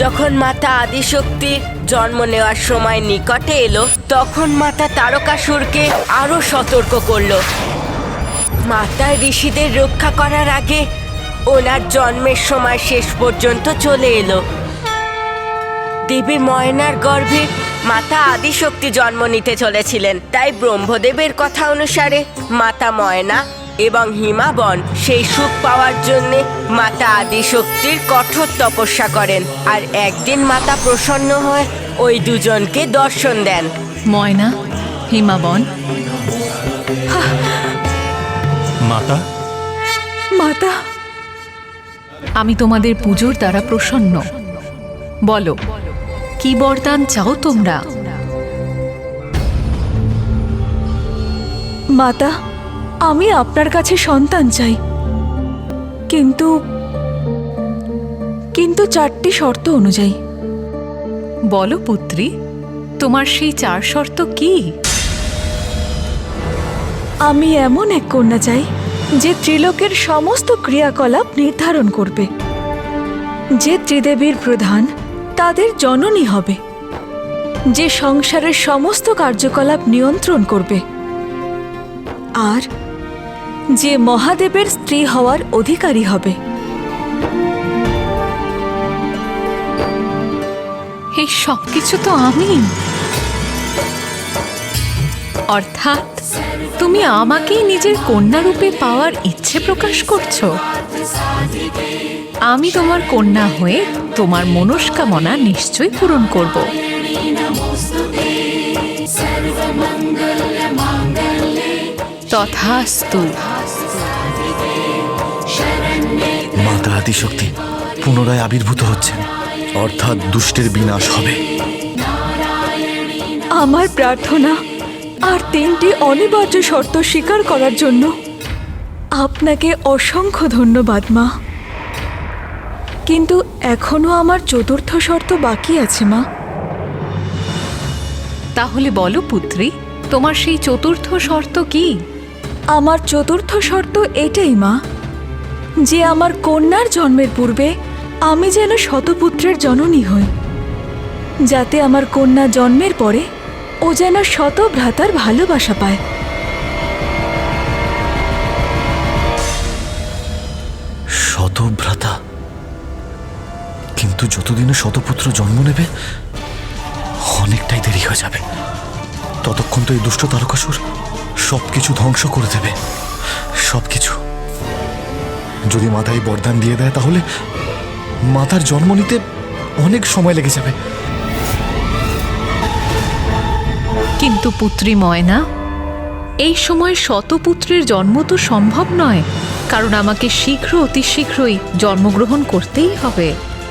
যখন মাতা আদিশক্তির জন্ম নেওয়ার সময় নিকটে এলো, তখন মাতা তারকাসুরকে আরো সতর্ক করলো। মাতা ঋষিদের রক্ষা করার আগে ওনার জন্মের সময় শেষ পর্যন্ত চলে এলো। দেবী ময়নার গর্ভে মাতা আদিশক্তি জন্ম নিতে চলেছিলেন, তাই ব্রহ্মদেবের কথা অনুসারে মাতা ময়না এবং হিমাবন সেই সুখ পাওয়ার জন্য মাতা আদিশক্তির কঠোর তপস্যা করেন। আর একদিন মাতা প্রসন্ন হয়ে ওই দুজনকে দর্শন দেন। ময়না, হিমাবন। মাতা, মাতা, আমি তোমাদের পুজোর দ্বারা প্রসন্ন। বলো, কি বরদান চাও তোমরা? মাতা, আমি আপনার কাছে সন্তান চাই, কিন্তু কিন্তু 4টি শর্ত অনুযায়ী। বলো পুত্রী, তোমার সেই 4 শর্ত কি? আমি এমন এক কন্যা চাই যে ত্রিলোকের সমস্ত ক্রিয়াকলাপ নির্ধারণ করবে, যে ত্রিদেবীর প্রধান তাদের জননী হবে, যে সংসারের সমস্ত কার্যকলাপ নিয়ন্ত্রণ করবে, আর যে মহাদেবের স্ত্রী হওয়ার অধিকারী হবে। এই সবকিছু তো আমি। অর্থাৎ তুমি আমাকেই নিজের কন্যা রূপে পাওয়ার ইচ্ছে প্রকাশ করছো। আমি তোমার কন্যা হয়ে তোমার মনস্কামনা নিশ্চয়ই পূরণ করব। তথাস্তু। মাতা আদিশক্তি পুনরায় আবির্ভূত হচ্ছেন, অর্থাৎ দুষ্টের বিনাশ হবে। আমার প্রার্থনা আর 3টি অনিবার্য শর্ত স্বীকার করার জন্য আপনাকে অসংখ্য ধন্যবাদ মা। কিন্তু এখনো আমার 4র্থ শর্ত বাকি আছে মা। তাহলে বলো পুত্রী, তোমার সেই 4র্থ শর্ত কি? আমার 4র্থ শর্ত এটাই মা, যে আমার কন্যার জন্মের পূর্বে আমি যেন শতপুত্রের জননী হই, যাতে আমার কন্যা জন্মের পরে ও যেন শত ভ্রাতার ভালোবাসা পায়। শতভ্রাতা? কিন্তু যতদিনে শতপুত্র জন্ম নেবে অনেকটাই দেরি হয়ে যাবে। ততক্ষণ তো এই দুষ্ট তারকাসুর সবকিছু ধ্বংস করে দেবে, সবকিছু। যদি মাতা এই বরদান দিয়ে দেয় তাহলে মাতার জন্ম নিতে অনেক সময় লেগে যাবে। কিন্তু পুত্রী ময়না, এই সময় শতপুত্রের জন্ম তো সম্ভব নয়, কারণ আমাকে অতি শীঘ্রই জন্মগ্রহণ করতেই হবে।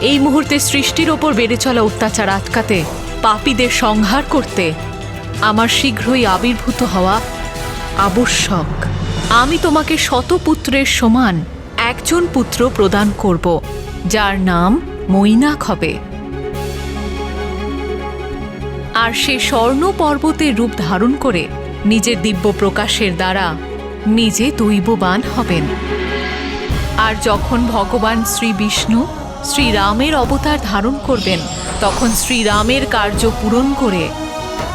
এই মুহূর্তে সৃষ্টির ওপর বেড়ে চলা অত্যাচার আটকাতে, পাপীদের সংহার করতে আমার শীঘ্রই আবির্ভূত হওয়া আবশ্যক। আমি তোমাকে শতপুত্রের সমান একজন পুত্র প্রদান করব, যার নাম মৈনাক হবে। আর সে স্বর্ণ পর্বতের রূপ ধারণ করে নিজের দিব্য প্রকাশের দ্বারা নিজে দৈববান হবেন। আর যখন ভগবান শ্রী বিষ্ণু শ্রীরামের অবতার ধারণ করবেন, তখন শ্রীরামের কার্য পূরণ করে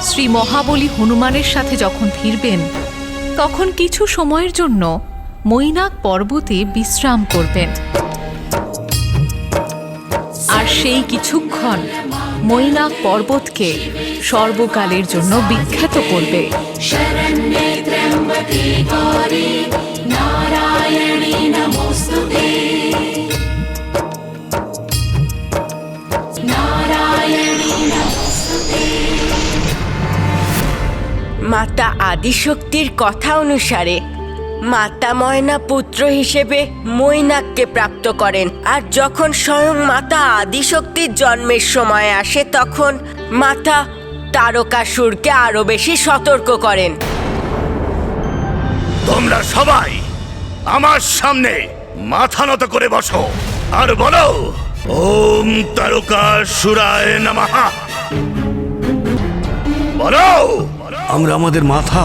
শ্রী মহাবলী হনুমানের সাথে যখন ফিরবেন, তখন কিছু সময়ের জন্য মৈনাক পর্বতে বিশ্রাম করবেন। আর সেই কিছুক্ষণ মৈনাক পর্বতকে সর্বকালের জন্য বিখ্যাত করবে। মাতা আদিশক্তির কথা অনুসারে মাতা ময়না পুত্র হিসেবে মৈনাককে প্রাপ্ত করেন। আর যখন স্বয়ং মাতা আদিশক্তির জন্মের সময় আসে, তখন মাতা তারকাসুরকে আরো বেশি সতর্ক করেন। তোমরা সবাই আমার সামনে মাথা নত করে বসো আর বলো, ওম তারকাসুরায় নমঃ। বলো। আমরা আমাদের মাথা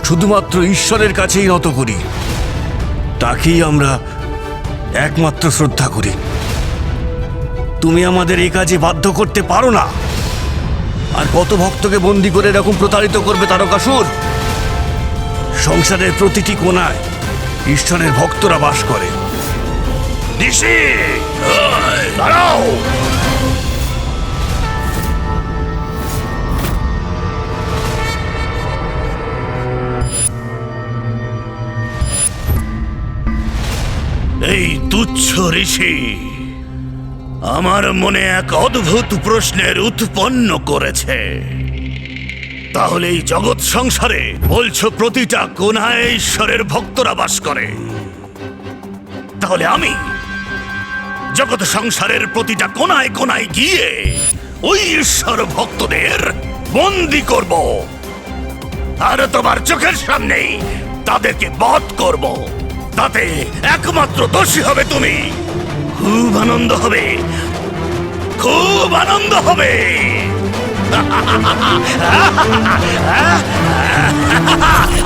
শুধুমাত্র ঈশ্বরের কাছেই নত করি, তাকেই আমরা একমাত্র শ্রদ্ধা করি। তুমি আমাদের এই কাজে বাধ্য করতে পারো না। আর কত ভক্তকে বন্দি করে এরকম প্রতারিত করবে তারকাসুর? সংসারের প্রতিটি কোণায় ঈশ্বরের ভক্তরা বাস করে। ঋষি, দাঁড়াও। এই তুচ্ছ ঋষি আমার মনে এক অদ্ভুত প্রশ্নের উৎপন্ন করেছে। তাহলে এই জগৎ সংসারে বলছো প্রতিটা কোণায় ঈশ্বরের ভক্তরা বাস করে, তাহলে আমি জগৎ সংসারের প্রতিটা কোণায় কোণায় গিয়ে ওই ঈশ্বর ভক্তদের বন্দি করব আর তোমার চোখের সামনেই তাদেরকে বধ করব। তাতে একমাত্র দোষী হবে তুমি। খুব আনন্দ হবে, খুব আনন্দ হবে।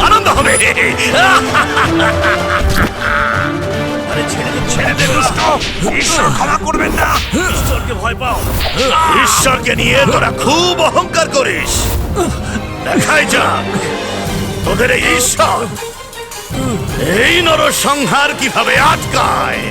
আনন্দ হবে। আরে ছেড়ে দে দুষ্ট। ঈশ্বর ক্ষমা করবেন না। ঈশ্বরকে ভয় পাও। ঈশ্বরকে নিয়ে তোরা খুব অহংকার করিস। দেখাই যাক তোদের এই ঈশ্বর এই নরসংহার কিভাবে আটকায়।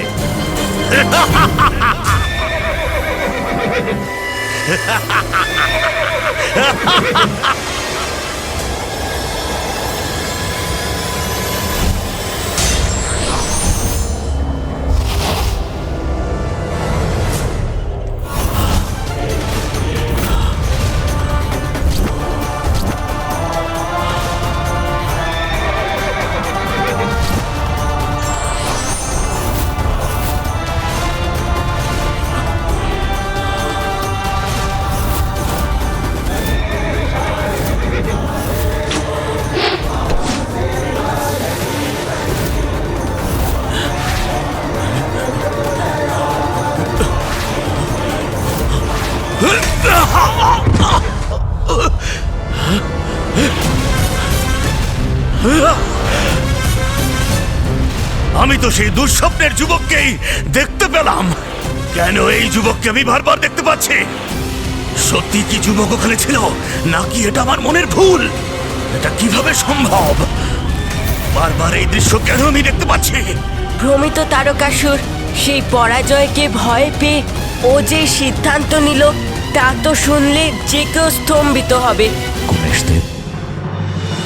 আমি তো সেই দুঃস্বপ্নের যুবককেই দেখতে পেলাম। কেন এই যুবককে আমি বারবার দেখতে পাচ্ছি? সত্যি কি যুবক ওখানে ছিল, নাকি এটা আমার মনের ভুল? এটা কিভাবে সম্ভব? বারবার এই দৃশ্য কেন আমি দেখতে পাচ্ছি? ভ্রমিত তারকাসুর সেই পরাজয়কে ভয় পেয়ে ও যে সিদ্ধান্ত নিল তা তো শুনলে যে কেউ স্তম্ভিত হবে। গণেশদেব,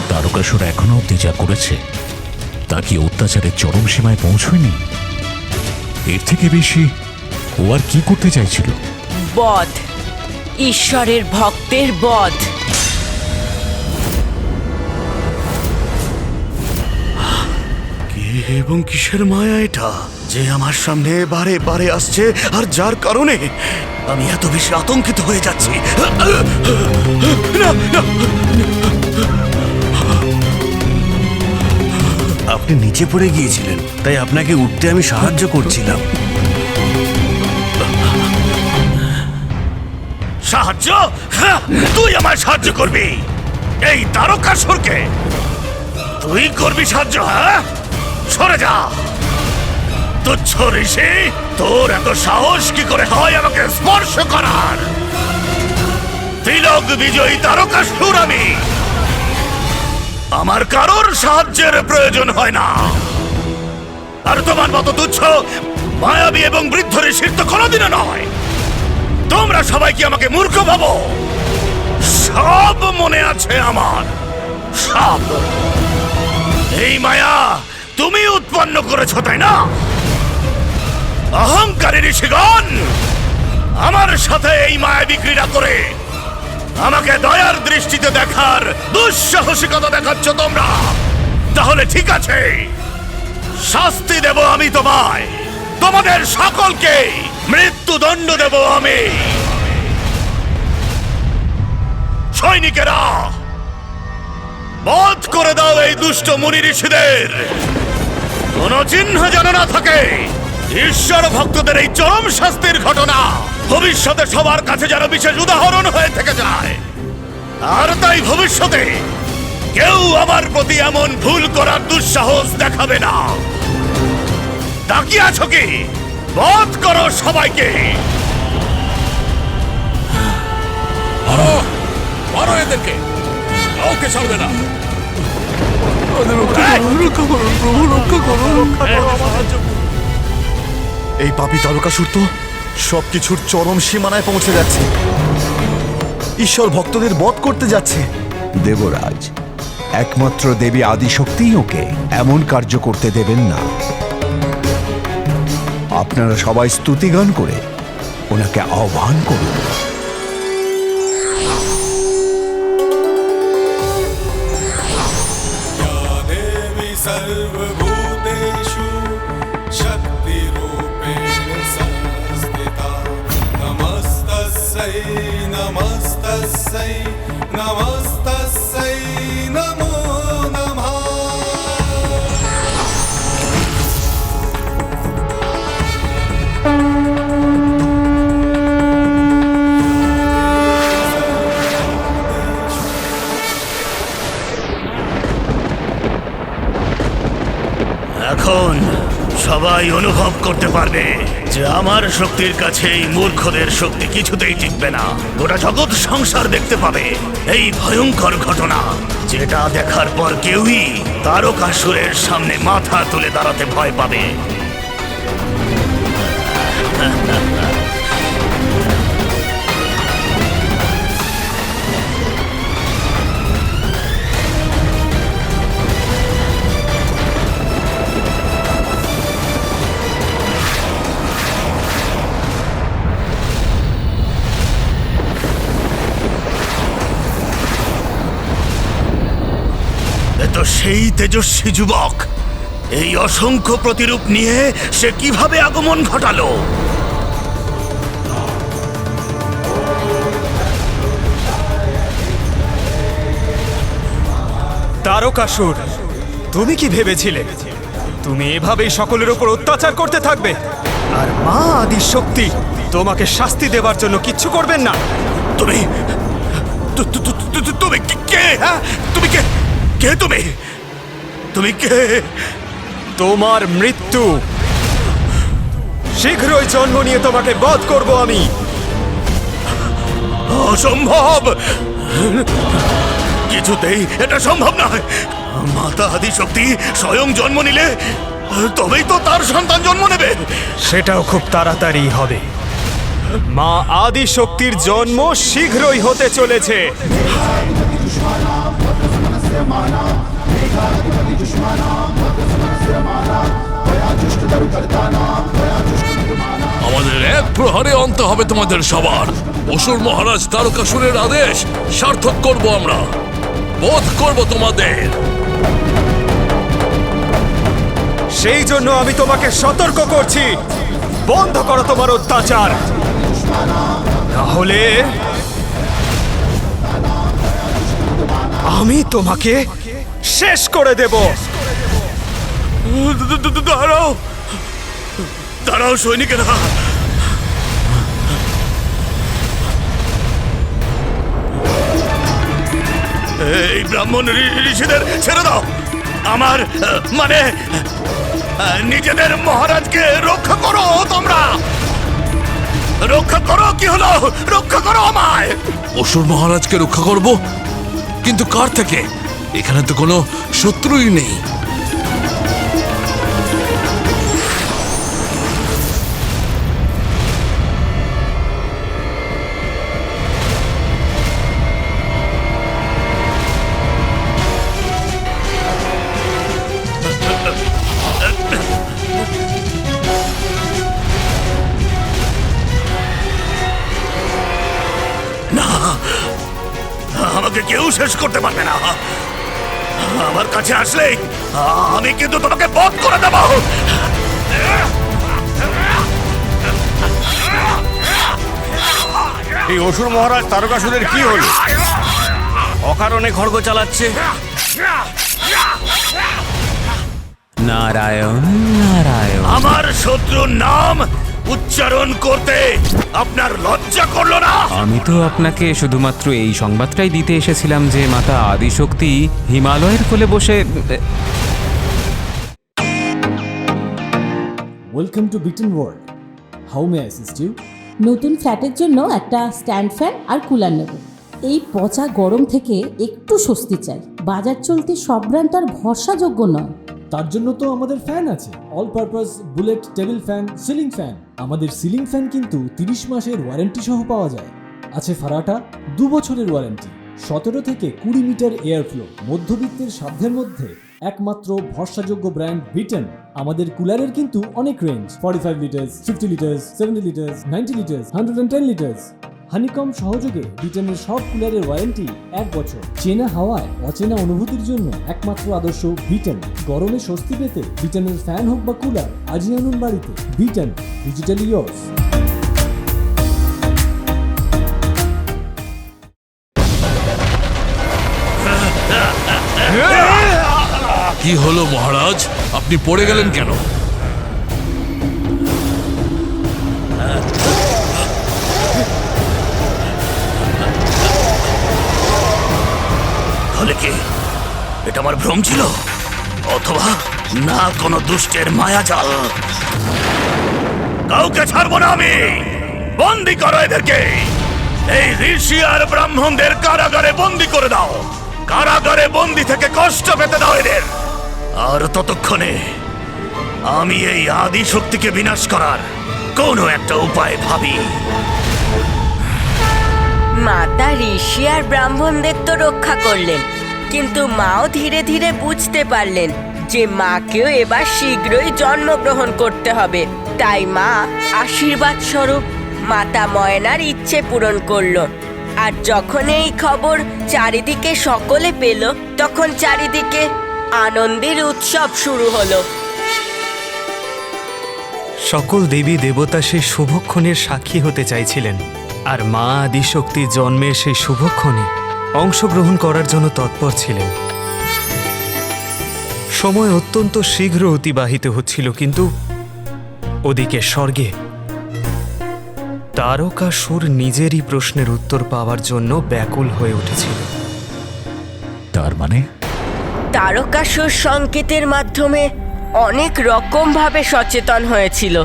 তারকাসুর এখনো অব্দি যা করেছে তা কি অত্যাচারের চরম সীমায় পৌঁছয়নি? এর থেকে বেশি ও আর কি করতে চাইছিল? বধ, ঈশ্বরের ভক্তের বধ। কে এবং কিসের মায়া এটা, যে আমার সামনে বারে বারে আসছে আর যার কারণে আমি এত বেশি আতঙ্কিত হয়ে যাচ্ছি? না, না। আপনি নিচে পড়ে গিয়েছিলেন, তাই আপনাকে উঠতে আমি সাহায্য করছিলাম। সাহায্য? হ্যাঁ, তুই আমায় সাহায্য করবি? এই তারকাসুরকে তুই করবি সাহায্য? হ্যাঁ, সরে যা তুচ্ছ ঋষি। তোর এত সাহস কি করে হয় আমাকে স্পর্শ করার? তিলক বিজয়ী তারকাসুর আমি। আমার কারোর সাহায্যের প্রয়োজন হয় না। আর তোমার মতো তুচ্ছ মায়াবী এবং বৃদ্ধ ঋষির তো কোনোদিনও নয়। তোমরা সবাই কি আমাকে মূর্খ ভাবো? সব মনে আছে আমার, সব। এই মায়া তুমি উৎপন্ন করেছ, তাই না? অহংকারী ঋষিগণ আমার সাথে এই মায়াবী ক্রীড়া করে আমাকে দয়ার দৃষ্টিতে দেখার দুঃসাহসিকতা দেখাচ্ছ তোমরা। তাহলে ঠিক আছে, শাস্তি দেব আমি তোমায়, তোমাদের সকলকে মৃত্যুদণ্ড দেব আমি। সৈনিকেরা, বধ করে দাও এই দুষ্ট মুনি ঋষিদের। কোন চিহ্ন যেন না থাকে ঈশ্বর ভক্তদের এই চরম শাস্তির ঘটনা ভবিষ্যতে সবার কাছে যেন বিশেষ উদাহরণ হয়ে থেকে যায়। আর তাই ভবিষ্যতে কেউ আমার প্রতি এমন ভুল করার দুঃসাহস দেখাবে না। তাকিয়ে আছো কি? বধ করো সবাইকে। মারো এদেরকে, কাউকে ছাড়বে না। এই পাপী তারকাসুর তো সবকিছুর চরম সীমানায় পৌঁছে যাচ্ছে। ঈশ্বর ভক্তদের বধ করতে যাচ্ছে। দেবরাজ, একমাত্র দেবী আদিশক্তিই ওকে এমন কার্য করতে দেবেন না। আপনারা সবাই স্তুতিগান করে ওনাকে আহ্বান করুন। देवी सर्वभूतेषु शक्तिरूपेण संस्थिता नमस्तस्यै नमस्तस्यै नमस्तस्यै नमो नमः। এখন সবাই অনুভব করতে পারবে যে আমার শক্তির কাছে এই মূর্খদের শক্তি কিছুতেই টিকবে না। গোটা জগৎ সংসার দেখতে পাবে এই ভয়ঙ্কর ঘটনা, যেটা দেখার পর কেউই তারকাসুরের সামনে মাথা তুলে দাঁড়াতে ভয় পাবে। তো সেই তেজস্বী যুবক এই অসংখ্য প্রতিরূপ নিয়ে সে কিভাবে আগমন ঘটালো? তারকাসুর, তুমি কি ভেবেছিলে তুমি এভাবেই সকলের উপর অত্যাচার করতে থাকবে? আর মা আদি শক্তি তোমাকে শাস্তি দেবার জন্য কিচ্ছু করবেন না। তুমি তুমি কে? হ্যাঁ, তুমি কে? কে তুমি? তুমি কে? তোমার মৃত্যু শীঘ্রই জন্ম নিয়ে তোমাকে বধ করব আমি। অসম্ভব! কিছুতেই এটা সম্ভব নয়। মাতা আদি শক্তি স্বয়ং জন্ম নিলে তবেই তো তার সন্তান জন্ম নেবে। সেটাও খুব তাড়াতাড়ি হবে। মা আদি শক্তির জন্ম শীঘ্রই হতে চলেছে। আমাদের এক প্রহরে অন্ত হবে তোমাদের সবার। অসুর মহারাজ তারকাসুরের আদেশ সার্থক করব আমরা, বধ করব তোমাদের। সেই জন্য আমি তোমাকে সতর্ক করছি, বন্ধ করো তোমার অত্যাচার, তাহলে আমি তোমাকে শেষ করে দেব। দাঁড়াও, দাঁড়াও সৈনিকেরা। এই ব্রাহ্মণ ঋষিদের ছেড়ে দাও। আমার মানে নিজেদের মহারাজকে রক্ষা করো। তোমরা রক্ষা করো। কি হলো? রক্ষা করো আমায়। অসুর মহারাজকে রক্ষা করব, কিন্তু কার থেকে? এখানে তো কোনো শত্রুই নেই। আমাকে কেউ শেষ করতে পারবে না। আমার কাছে আসলে আমি কিন্তু তোমাকে বধ করে দেব। এই অসুর মহারাজ তারকাসুরের কি হলো? অকারণে খড়গ চালাচ্ছে। নারায়ণ নারায়ণ। আমার শত্রুর নাম উচ্চারণ করতে আপনার লজ্জা করলো না? আমি তো আপনাকে শুধুমাত্র এই সংবাদটাই দিতে এসেছিলাম যে মাতা আদিশক্তি হিমালয়ের কোলে বসে। Welcome to Biten world. How may assist you? নতুন ফ্ল্যাটের জন্য একটা স্ট্যান্ড ফ্যান আর কুলার নেব। এই পচা গরম থেকে একটু স্বস্তি চাই। বাজার চলতে সব ব্র্যান্ড আর ভরসাযোগ্য নয়। তার জন্য তো আমাদের ফ্যান আছে, all purpose bullet table fan, ceiling fan. আমাদের সিলিং ফ্যান কিন্তু 30 মাসের ওয়ারেন্টি সহ পাওয়া যায়। আছে ফারাটা 2 বছরের ওয়ারেন্টি, 17 থেকে 20 মিটার এয়ার ফ্লো, মধ্যবিত্তের সাধ্যের মধ্যে একমাত্র ভরসাযোগ্য ব্র্যান্ড বিটেন। আমাদের কুলারের কিন্তু অনেক range, 45 litres, 50 litres, 70 litres, 90 litres, 110 litres. Honeycomb সহযোগে বিটেনের সব কুলারের ওয়ারেন্টি 1 বছর। চেনা হাওয়ায় অচেনা অনুভূতির জন্য একমাত্র আদর্শ বিটেন। গরমে স্বস্তি পেতে বিটেনের ফ্যান হোক বা কুলার আজই আনুন বাড়িতে। Beaten, digitally yours. কি হলো মহারাজ, আপনি পড়ে গেলেন কেন? তাহলে কি এটা আমার ভ্রম ছিল, অথবা না কোনো দুষ্টের মায়াজাল? কাউকে ছাড়বো না আমি। বন্দি করো এদেরকে। এই ঋষি আর ব্রাহ্মণদের কারাগারে বন্দি করে দাও। কারাগারে বন্দি থেকে কষ্ট পেতে দাও এদের। আর ততক্ষণে আমি এই আদি শক্তিকে বিনাশ করার কোনো একটা উপায় ভাবি। মাতা ঋষি আর ব্রাহ্মণদের তো রক্ষা করলেন, কিন্তু মাও ধীরে ধীরে বুঝতে পারলেন যে মাকেও এবার শীঘ্রই জন্মগ্রহণ করতে হবে। তাই মা আশীর্বাদ স্বরূপ মাতা ময়নার ইচ্ছে পূরণ করলো। আর যখন এই খবর চারিদিকে সকলে পেল, তখন চারিদিকে আনন্দের উৎসব শুরু হলো। সকল দেবী দেবতা সেই শুভক্ষণের সাক্ষী হতে চাইছিলেন, আর মা আদিশক্তি জন্মের সেই শুভক্ষণে অংশগ্রহণ করার জন্য তৎপর ছিলেন। সময় অত্যন্ত শীঘ্র অতিবাহিত হচ্ছিল, কিন্তু ওদিকে স্বর্গে তারকাসুর নিজেরই প্রশ্নের উত্তর পাওয়ার জন্য ব্যাকুল হয়ে উঠেছিল। তার মানে তারকাসুর সংকেতের মাধ্যমে অনেক রকম ভাবে সচেতন হয়েছিল,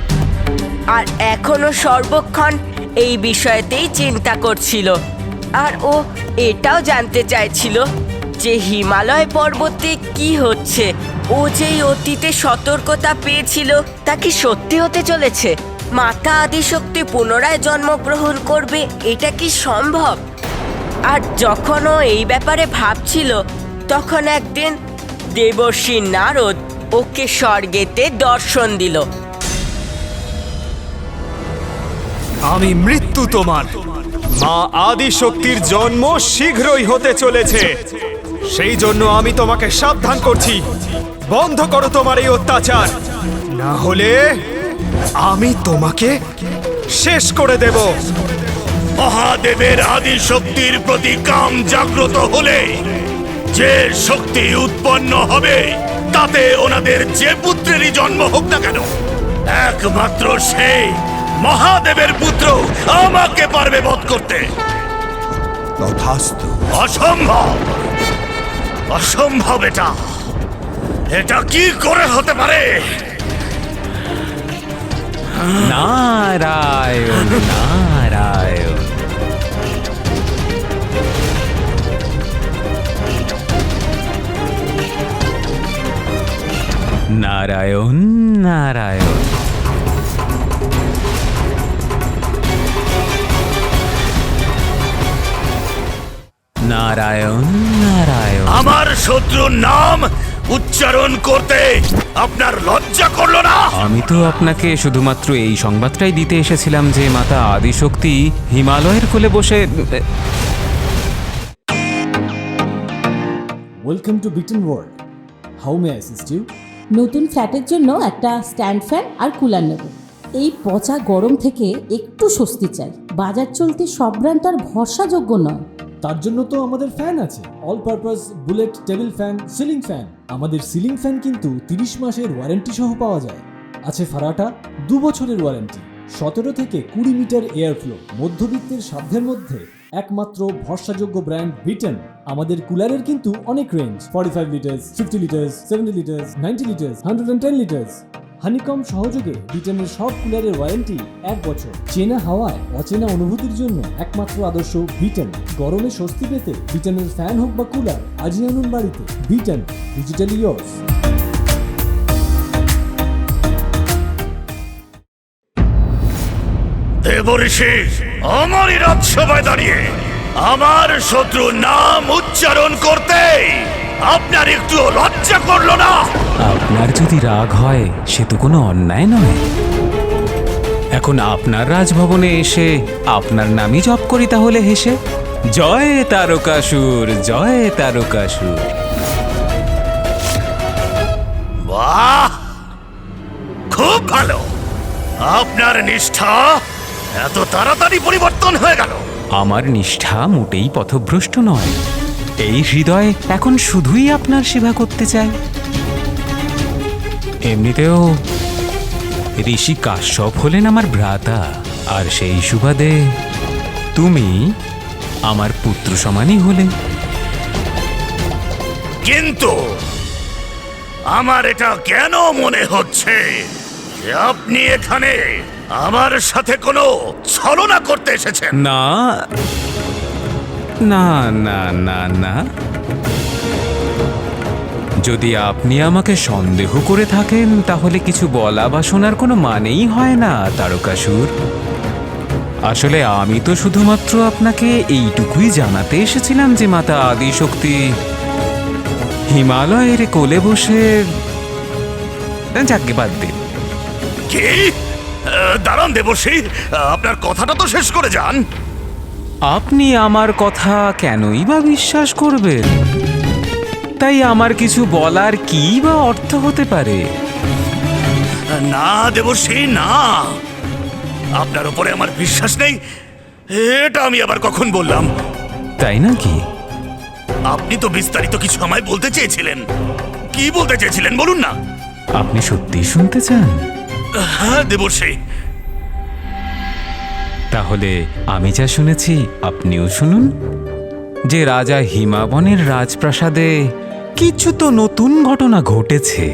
আর এখনো সর্বক্ষণ এই বিষয়তেই চিন্তা করছিল। আর ও এটাও জানতে চাইছিল যে হিমালয় পর্বতে কি হচ্ছে। ও যেই অতীতে সতর্কতা পেয়েছিল তা কি সত্যি হতে চলেছে? মাতা আদিশক্তি পুনরায় জন্মগ্রহণ করবে, এটা কি সম্ভব? আর যখন ও এই ব্যাপারে ভাবছিল, তখন একদিন দেবর্ষি নারদ ওকে স্বর্গেতে দর্শন দিল। আমি মৃত্যু তোমার। মা আদিশক্তির জন্ম শীঘ্রই হতে চলেছে, সেই জন্য আমি তোমাকে সাবধান করছি, বন্ধ করো তোমার এই অত্যাচার, না হলে আমি তোমাকে শেষ করে দেব। মহাদেবের আদি শক্তির প্রতি কাম জাগ্রত হলে যে শক্তি উৎপন্ন হবে, তাতে ওনাদের যে পুত্রেরই জন্ম হোক না কেন, একমাত্র সেই মহাদেবের পুত্র আমাকে পারবে বধ করতে। তথাস্তু। অসম্ভব, অসম্ভব। এটা কি করে হতে পারে? নারায়ণ নারায়ণ। নারায়ণ নারায়ণ। নারায়ণ নারায়ণ। আমার শত্রুর নাম উচ্চারণ করতে আপনার লজ্জা করলো না? আমি তো আপনাকে শুধুমাত্র এই সংবাদটাই দিতে এসেছিলাম যে মাতা আদিশক্তি হিমালয়ের কোলে বসে। Welcome to Biten world. How may I assist you? নতুন ফ্ল্যাটের জন্য একটা স্ট্যান্ড ফ্যান আর কুলার নেব। এই পচা গরম থেকে একটু স্বস্তি চাই। বাজার চলতে সব ব্র্যান্ড আর ভরসাযোগ্য নয়। তার জন্য তো আমাদের ফ্যান আছে, all purpose bullet table fan, ceiling fan. আমাদের সিলিং ফ্যান কিন্তু 30 মাসের ওয়ারেন্টি সহ পাওয়া যায়। আছে ফারাটা 2 বছরের ওয়ারেন্টি, 17 থেকে 20 মিটার এয়ার ফ্লো, মধ্যবিত্তের সাধ্যের মধ্যে একমাত্র ভরসাযোগ্য ব্র্যান্ড বিটেন। আমাদের কুলারের কিন্তু অনেক range, 45 litres, 50 litres, 70 litres, 90 litres, 110 litres. Honeycomb সহযোগে ব্রিটেনের সব কুলারের ওয়ারেন্টি 1 বছর। চেনা হাওয়ায় অচেনা অনুভূতির জন্য একমাত্র আদর্শ ব্রিটেন। গরমে স্বস্তি পেতে ব্রিটেনের ফ্যান হোক বা কুলার, আজই আনুন বাড়িতে। Britain, digitally years. দেবঋষি আমারই রাজসভায় দাঁড়িয়ে আমার শত্রুর নাম উচ্চারণ করতে আপনার একটু লজ্জা করলো না? আপনার যদি রাগ হয় সে তো কোনো অন্যায় নয়। এখন আপনার রাজভবনে এসে আপনার নামই জপ করি তাহলে হেসে, জয় তারকাসুর, জয় তারকাসুর। বাহ, খুব ভালো। আপনার নিষ্ঠা এত তাড়াতাড়ি পরিবর্তন হয়ে গেল। আমার নিষ্ঠা মোটেই পথভ্রষ্ট নয়। এই হৃদয় এখন শুধুই আপনার সেবা করতে চায়। এমনিতেও ঋষি কাশ্যপ হলেন আমার ভ্রাতা, আর সেই সুবাদে তুমি আমার পুত্র সমানই হলে। কিন্তু আমার এটা কেন মনে হচ্ছে যে আপনি এখানে আমার সাথে কোনো ছলনা করতে এসেছেন? না না না না না, যদি আপনি আমাকে সন্দেহ করে থাকেন তাহলে কিছু বলা বা শোনার কোনো মানেই হয় না তারকাসুর। আসলে আমি তো শুধুমাত্র আপনাকে এইটুকুই জানাতে এসেছিলাম যে মাতা আদিশক্তি হিমালয়ের কোলে বসে, যাকে বাদ দিন। কি? দাঁড়ান দেবর্ষি, আপনার কথাটা তো শেষ করে যান। আপনি আমার কথা কেনই বা বিশ্বাস করবেন? তাই আমার কিছু বলার কি বা অর্থ হতে পারে? না দেবর্ষি, না, আপনার উপরে আমার বিশ্বাস নেই, এটা আমি আবার কখন বললাম? তাই নাকি? আপনি তো বিস্তারিত কিছু আমায় বলতে চেয়েছিলেন। কি বলতে চেয়েছিলেন বলুন না? আপনি সত্যি শুনতে চান? হ্যাঁ দেবর্ষি। তাহলে আমি যা শুনেছি আপনিও শুনুন। যে রাজা হিমাবনের রাজপ্রাসাদে কিছু তো নতুন ঘটনা ঘটেছে,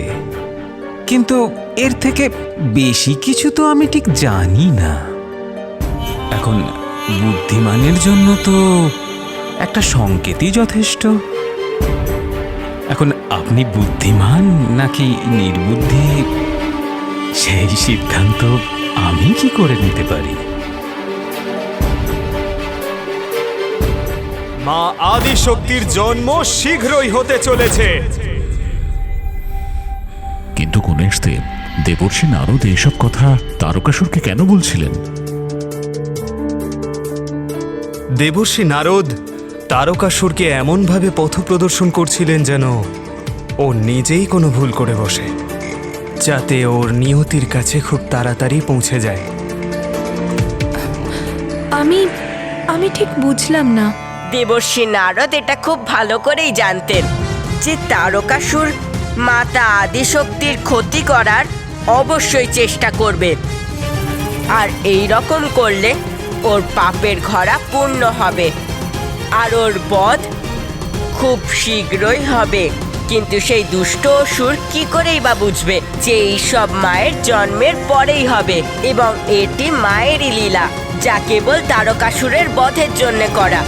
কিন্তু এর থেকে বেশি কিছু তো আমি ঠিক জানি না। এখন বুদ্ধিমানের জন্য তো একটা সংকেতই যথেষ্ট। এখন আপনি বুদ্ধিমান নাকি নির্বুদ্ধি, সেই সিদ্ধান্ত আমি কি করে নিতে পারি? মা আদিশক্তির জন্ম শীঘ্রই হতে চলেছে। কিন্তু গণেশদেব, দেবর্ষি নারদ এইসব কথা তারকাসুরকে কেন বলছিলেন? দেবর্ষি নারদ তারকাসুরকে এমনভাবে পথ প্রদর্শন করছিলেন যেন ও নিজেই কোনো ভুল করে বসে, যাতে ওর নিয়তির কাছে খুব তাড়াতাড়ি পৌঁছে যায়। আমি ঠিক বুঝলাম না। দেবর্ষি নারদ এটা খুব ভালো করেই জানতেন যে তারকাসুর মাতা আদিশক্তির ক্ষতি করার অবশ্যই চেষ্টা করবে, আর এই রকম করলে ওর পাপের ঘড়া পূর্ণ হবে আর ওর বধ খুব শীঘ্রই হবে। কিন্তু সেই দুষ্ট অসুর কি করেই বা বুঝবে যে এইসব মায়ের জন্মের পরেই হবে এবং এটি মায়েরই লীলা, যা কেবল তারকাসুরের বধের জন্য করা।